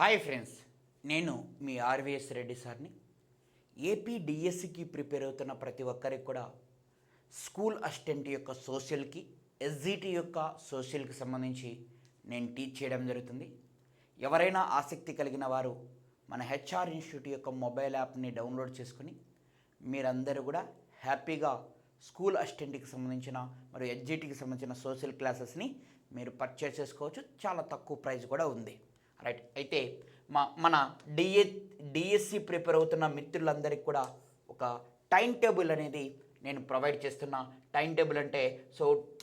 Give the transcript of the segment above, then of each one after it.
Hi friends, నేను మీ RVS Reddy సార్ని. AP డిఎస్సికి ప్రిపేర్ అవుతున్న ప్రతి ఒక్కరికి కూడా స్కూల్ అసిస్టెంట్ యొక్క సోషల్కి, ఎస్జిటి యొక్క సోషల్కి సంబంధించి నేను టీచ్ చేయడం జరుగుతుంది. ఎవరైనా ఆసక్తి కలిగిన వారు మన హెచ్ఆర్ ఇన్స్టిట్యూట్ యొక్క మొబైల్ యాప్ని డౌన్లోడ్ చేసుకుని మీరందరూ కూడా హ్యాపీగా స్కూల్ అసిస్టెంట్కి సంబంధించిన మరియు ఎస్జిటికి సంబంధించిన సోషల్ క్లాసెస్ని మీరు పర్చేస్ చేసుకోవచ్చు. చాలా తక్కువ ప్రైస్ కూడా ఉంది. రైట్. అయితే మన డిఎస్సి ప్రిపేర్ అవుతున్న మిత్రులందరికీ కూడా ఒక టైం టేబుల్ అనేది నేను ప్రొవైడ్ చేస్తున్నా. టైం టేబుల్ అంటే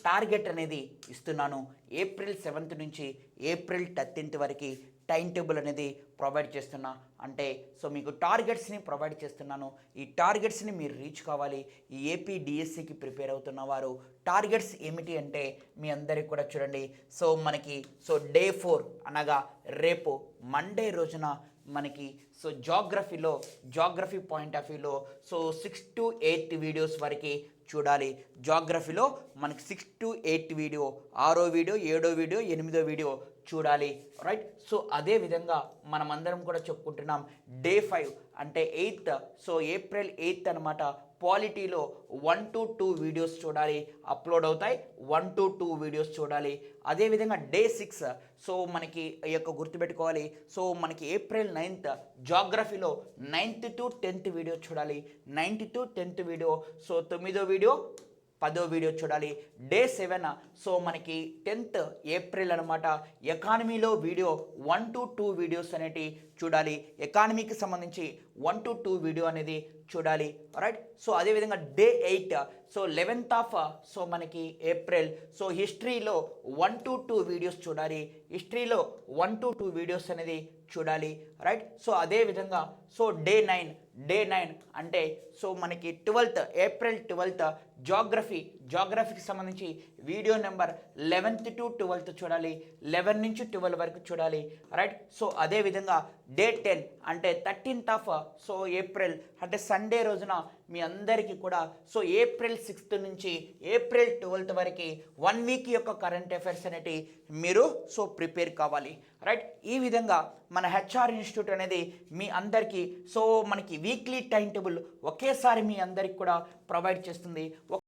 టార్గెట్ అనేది ఇస్తున్నాను. ఏప్రిల్ 7th నుంచి ఏప్రిల్ 13th వరకు టైం టేబుల్ అనేది ప్రొవైడ్ చేస్తున్నా. అంటే మీకు టార్గెట్స్ని ప్రొవైడ్ చేస్తున్నాను. ఈ టార్గెట్స్ని మీరు రీచ్ కావాలి. ఈ ఏపీ డిఎస్సికి ప్రిపేర్ అవుతున్న వారు టార్గెట్స్ ఏమిటి అంటే మీ అందరికి కూడా చూడండి. మనకి డే 4 అనగా రేపు మండే రోజున మనకి జాగ్రఫీ పాయింట్ ఆఫ్ వ్యూలో 6 to 8 వీడియోస్ వరకు చూడాలి. జాగ్రఫీలో మనకి 6 to 8 వీడియో, 6వ వీడియో, 7వ వీడియో, 8వ వీడియో చూడాలి. రైట్. అదేవిధంగా మనమందరం కూడా చెప్పుకుంటున్నాం డే 5 అంటే 8th, ఏప్రిల్ 8th అనమాట. పాలిటీలో 1 to 2 వీడియోస్ చూడాలి, అప్లోడ్ అవుతాయి. 1 to 2 వీడియోస్ చూడాలి. అదేవిధంగా డే 6 మనకి ఈ యొక్క గుర్తుపెట్టుకోవాలి. మనకి April 9th జాగ్రఫీలో 9th to 10th video చూడాలి. 9th to 10th వీడియో, 9వ వీడియో, 10వ వీడియో చూడాలి. డే 7 మనకి 10th ఏప్రిల్ అనమాట. ఎకానమీలో వీడియో 1 to 2 వీడియోస్ అనేటి చూడాలి. ఎకానమీకి సంబంధించి 1 to 2 వీడియో అనేది చూడాలి. రైట్. అదేవిధంగా డే 8 11th ఆఫ్ మనకి ఏప్రిల్ హిస్టరీలో 1 to 2 వీడియోస్ చూడాలి. హిస్టరీలో 1 to 2 వీడియోస్ అనేది చూడాలి. రైట్. అదేవిధంగా డే 9 అంటే మనకి ఏప్రిల్ 12th జాగ్రఫీకి సంబంధించి video number 11th to 12th చూడాలి. 11 నుంచి 12 వరకు చూడాలి. రైట్. అదేవిధంగా డే 10 అంటే 13th ఆఫ్ ఏప్రిల్ అంటే సండే రోజున మీ అందరికీ కూడా ఏప్రిల్ 6th నుంచి ఏప్రిల్ 12th వరకు 1 వీక్ యొక్క కరెంట్ అఫైర్స్ అనేటి మీరు ప్రిపేర్ కావాలి. రైట్. ఈ విధంగా మన హెచ్ఆర్ ఇన్స్టిట్యూట్ అనేది మీ అందరికీ మనకి వీక్లీ టైం టేబుల్ ఒకేసారి మీ అందరికి కూడా ప్రొవైడ్ చేస్తుంది.